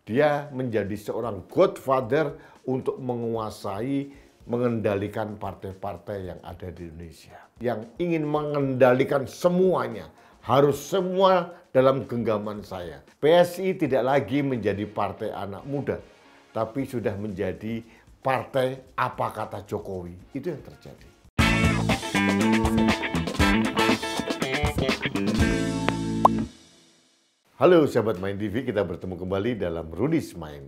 Dia menjadi seorang godfather untuk menguasai, mengendalikan partai-partai yang ada di Indonesia. Yang ingin mengendalikan semuanya, harus semua dalam genggaman saya. PSI tidak lagi menjadi partai anak muda, tapi sudah menjadi partai apa kata Jokowi. Itu yang terjadi. Halo sahabat Main TV, kita bertemu kembali dalam Rudis Main.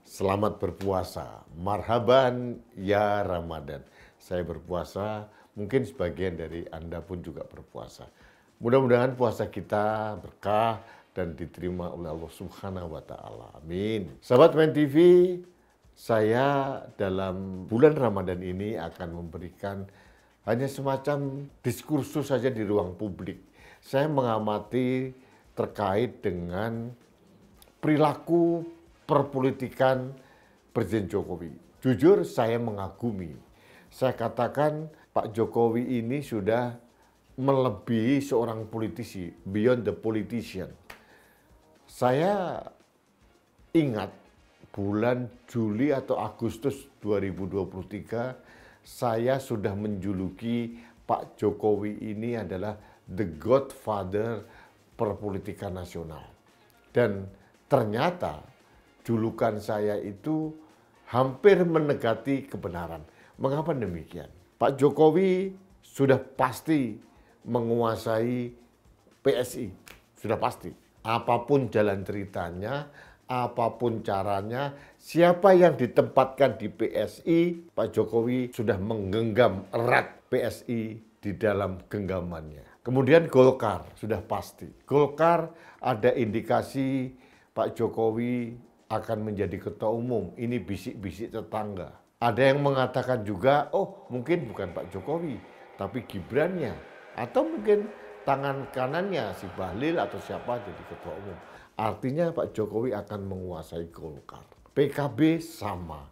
Selamat berpuasa, marhaban ya Ramadan. Saya berpuasa, mungkin sebagian dari Anda pun juga berpuasa. Mudah-mudahan puasa kita berkah dan diterima oleh Allah Subhanahu wa Ta'ala. Amin. Sahabat Main TV, saya dalam bulan Ramadan ini akan memberikan hanya semacam diskursus saja di ruang publik. Saya mengamati terkait dengan perilaku perpolitikan Presiden Jokowi. Jujur saya mengagumi. Saya katakan Pak Jokowi ini sudah melebihi seorang politisi, beyond the politician. Saya ingat bulan Juli atau Agustus 2023, saya sudah menjuluki Pak Jokowi ini adalah the godfather perpolitikan nasional. Dan ternyata julukan saya itu hampir mendekati kebenaran. Mengapa demikian? Pak Jokowi sudah pasti menguasai PSI, sudah pasti. Apapun jalan ceritanya, apapun caranya, siapa yang ditempatkan di PSI, Pak Jokowi sudah menggenggam erat PSI di dalam genggamannya. Kemudian Golkar, sudah pasti. Golkar ada indikasi Pak Jokowi akan menjadi ketua umum. Ini bisik-bisik tetangga. Ada yang mengatakan juga, oh mungkin bukan Pak Jokowi, tapi Gibrannya. Atau mungkin tangan kanannya si Bahlil atau siapa jadi ketua umum. Artinya Pak Jokowi akan menguasai Golkar. PKB sama,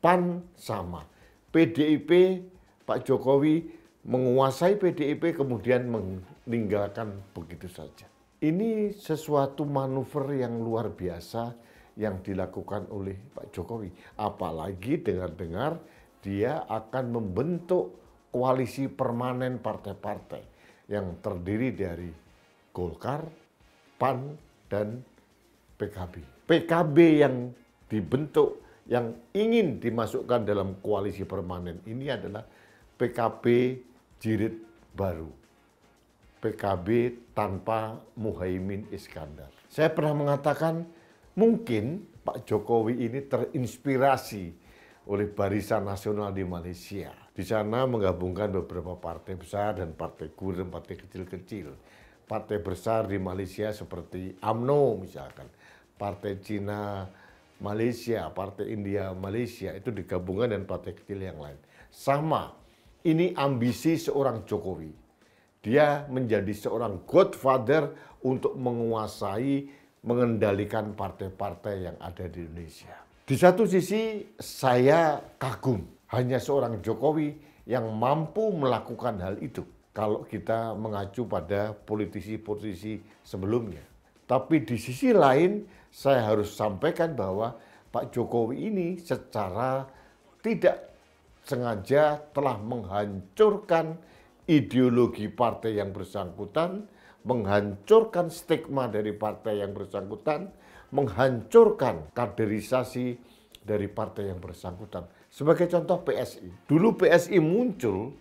PAN sama. PDIP, Pak Jokowi menguasai PDIP kemudian meninggalkan begitu saja. Ini sesuatu manuver yang luar biasa yang dilakukan oleh Pak Jokowi. Apalagi dengar-dengar dia akan membentuk koalisi permanen partai-partai yang terdiri dari Golkar, PAN, dan PKB. PKB yang dibentuk, yang ingin dimasukkan dalam koalisi permanen ini adalah PKB jilid baru. PKB tanpa Muhaimin Iskandar. Saya pernah mengatakan mungkin Pak Jokowi ini terinspirasi oleh Barisan Nasional di Malaysia. Di sana menggabungkan beberapa partai besar dan partai kecil dan partai kecil-kecil. Partai besar di Malaysia seperti UMNO misalkan. Partai Cina Malaysia, Partai India Malaysia itu digabungkan dengan partai kecil yang lain. Sama. Ini ambisi seorang Jokowi. Dia menjadi seorang godfather untuk menguasai, mengendalikan partai-partai yang ada di Indonesia. Di satu sisi saya kagum, hanya seorang Jokowi yang mampu melakukan hal itu. Kalau kita mengacu pada politisi-politisi sebelumnya. Tapi di sisi lain saya harus sampaikan bahwa Pak Jokowi ini secara tidak sengaja telah menghancurkan ideologi partai yang bersangkutan, menghancurkan stigma dari partai yang bersangkutan, menghancurkan kaderisasi dari partai yang bersangkutan. Sebagai contoh PSI. Dulu PSI muncul,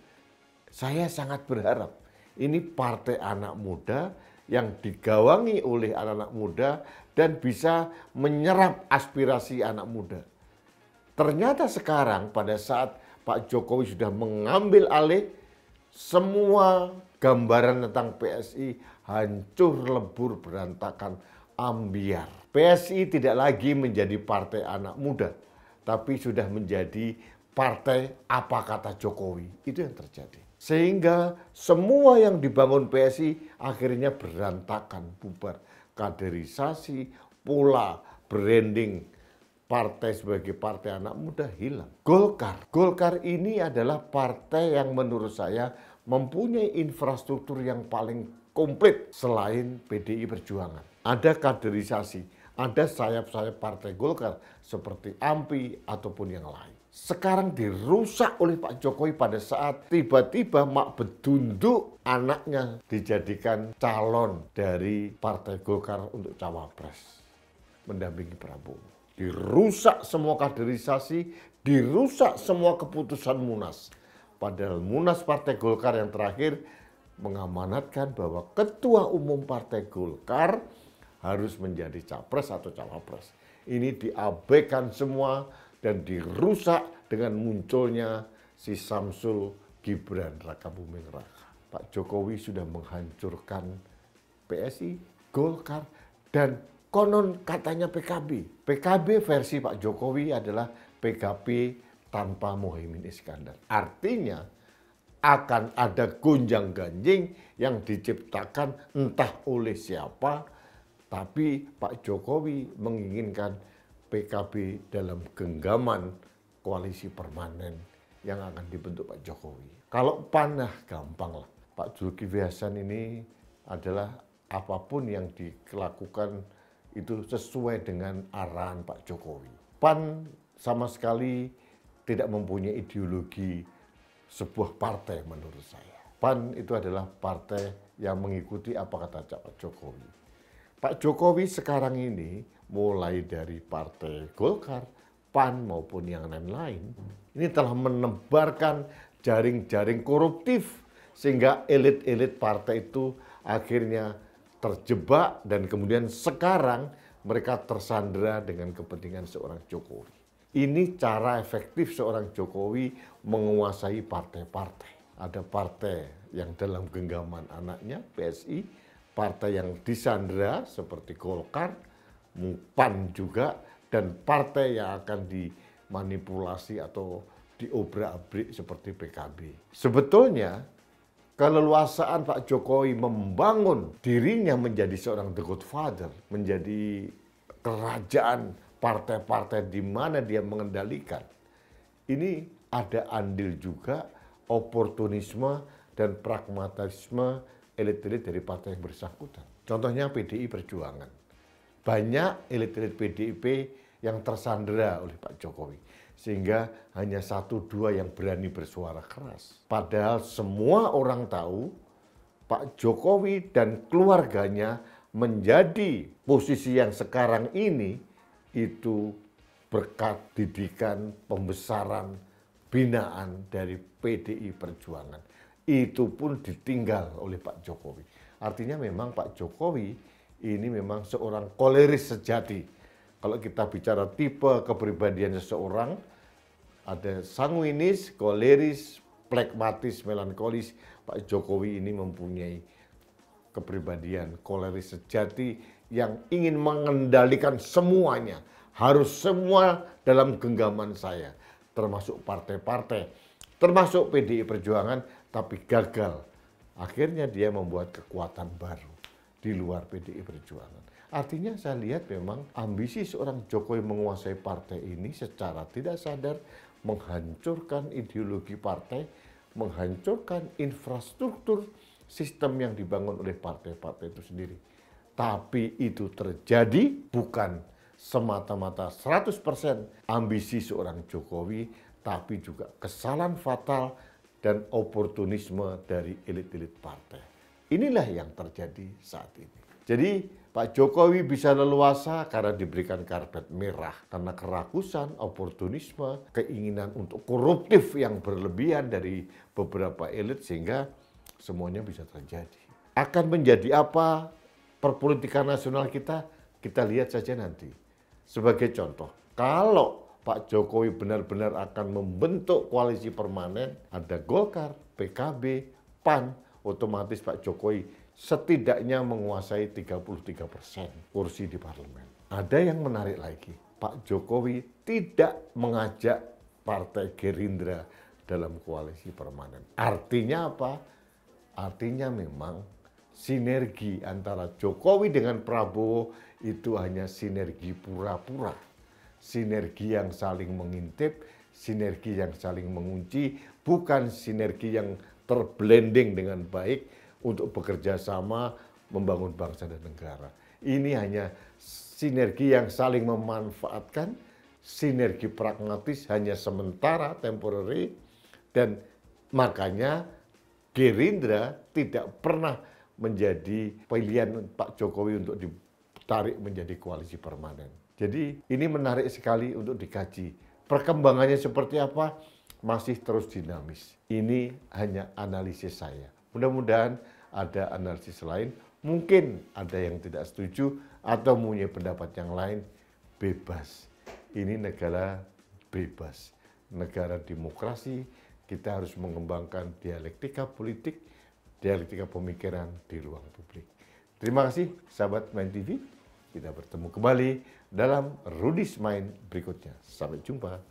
saya sangat berharap ini partai anak muda yang digawangi oleh anak-anak muda dan bisa menyerap aspirasi anak muda. Ternyata sekarang pada saat Pak Jokowi sudah mengambil alih, semua gambaran tentang PSI hancur lebur berantakan ambiar. PSI tidak lagi menjadi partai anak muda, tapi sudah menjadi partai apa kata Jokowi. Itu yang terjadi. Sehingga semua yang dibangun PSI akhirnya berantakan, bubar. Kaderisasi, pola, branding partai sebagai partai anak muda hilang. Golkar ini adalah partai yang menurut saya mempunyai infrastruktur yang paling komplit selain PDI Perjuangan. Ada kaderisasi, Ada sayap-sayap Partai Golkar seperti AMPI ataupun yang lain. Sekarang dirusak oleh Pak Jokowi pada saat tiba-tiba Mak Bedunduk anaknya dijadikan calon dari Partai Golkar untuk cawapres mendampingi Prabowo. Dirusak semua kaderisasi, dirusak semua keputusan Munas. Padahal Munas Partai Golkar yang terakhir mengamanatkan bahwa Ketua Umum Partai Golkar harus menjadi capres atau cawapres. Ini diabaikan semua dan dirusak dengan munculnya si Samsul Gibran Rakabuming Raka. Pak Jokowi sudah menghancurkan PSI, Golkar, dan konon katanya PKB. PKB versi Pak Jokowi adalah PKB tanpa Muhaimin Iskandar. Artinya akan ada gonjang-ganjing yang diciptakan entah oleh siapa, tapi Pak Jokowi menginginkan PKB dalam genggaman koalisi permanen yang akan dibentuk Pak Jokowi. Kalau PAN, gampang lah. Pak Zulkifli Hasan ini adalah apapun yang dilakukan itu sesuai dengan arahan Pak Jokowi. PAN sama sekali tidak mempunyai ideologi sebuah partai menurut saya. PAN itu adalah partai yang mengikuti apa kata Pak Jokowi. Pak Jokowi sekarang ini mulai dari Partai Golkar, PAN maupun yang lain-lain, ini telah menebarkan jaring-jaring koruptif sehingga elit-elit partai itu akhirnya terjebak dan kemudian sekarang mereka tersandera dengan kepentingan seorang Jokowi. Ini cara efektif seorang Jokowi menguasai partai-partai. Ada partai yang dalam genggaman anaknya, PSI, partai yang disandera seperti Golkar, PAN juga, dan partai yang akan dimanipulasi atau diobrak-abrik seperti PKB. Sebetulnya keleluasaan Pak Jokowi membangun dirinya menjadi seorang the Godfather, menjadi kerajaan partai-partai di mana dia mengendalikan. Ini ada andil juga oportunisme dan pragmatisme elit-elit dari partai yang bersangkutan. Contohnya PDI Perjuangan. Banyak elit-elit PDIP yang tersandera oleh Pak Jokowi. Sehingga hanya 1-2 yang berani bersuara keras. Padahal semua orang tahu Pak Jokowi dan keluarganya menjadi posisi yang sekarang ini itu berkat didikan, pembesaran, binaan dari PDI Perjuangan. Itu pun ditinggal oleh Pak Jokowi. Artinya memang Pak Jokowi ini memang seorang koleris sejati. Kalau kita bicara tipe kepribadian seseorang, ada sanguinis, koleris, pragmatis, melankolis. Pak Jokowi ini mempunyai kepribadian koleris sejati yang ingin mengendalikan semuanya. Harus semua dalam genggaman saya, termasuk partai-partai, termasuk PDI Perjuangan, tapi gagal. Akhirnya dia membuat kekuatan baru di luar PDI Perjuangan. Artinya saya lihat memang ambisi seorang Jokowi menguasai partai ini secara tidak sadar menghancurkan ideologi partai, menghancurkan infrastruktur sistem yang dibangun oleh partai-partai itu sendiri. Tapi itu terjadi bukan semata-mata 100% ambisi seorang Jokowi, tapi juga kesalahan fatal dan oportunisme dari elit-elit partai. Inilah yang terjadi saat ini. Jadi Pak Jokowi bisa leluasa karena diberikan karpet merah. Karena kerakusan, oportunisme, keinginan untuk koruptif yang berlebihan dari beberapa elit sehingga semuanya bisa terjadi. Akan menjadi apa perpolitikan nasional kita lihat saja nanti. Sebagai contoh, kalau Pak Jokowi benar-benar akan membentuk koalisi permanen, ada Golkar, PKB, PAN, otomatis Pak Jokowi setidaknya menguasai 33% kursi di parlemen. Ada yang menarik lagi, Pak Jokowi tidak mengajak Partai Gerindra dalam koalisi permanen. Artinya apa? Artinya memang sinergi antara Jokowi dengan Prabowo itu hanya sinergi pura-pura. Sinergi yang saling mengintip, sinergi yang saling mengunci, bukan sinergi yang terblending dengan baik untuk bekerja sama membangun bangsa dan negara. Ini hanya sinergi yang saling memanfaatkan, sinergi pragmatis hanya sementara, temporary, dan makanya Gerindra tidak pernah menjadi pilihan Pak Jokowi untuk ditarik menjadi koalisi permanen. Jadi ini menarik sekali untuk dikaji. Perkembangannya seperti apa? Masih terus dinamis. Ini hanya analisis saya. Mudah-mudahan ada analisis lain. Mungkin ada yang tidak setuju atau punya pendapat yang lain. Bebas. Ini negara bebas. Negara demokrasi. Kita harus mengembangkan dialektika politik, dialektika pemikiran di ruang publik. Terima kasih sahabat Main TV. Kita bertemu kembali dalam Rudy's Mind berikutnya. Sampai jumpa.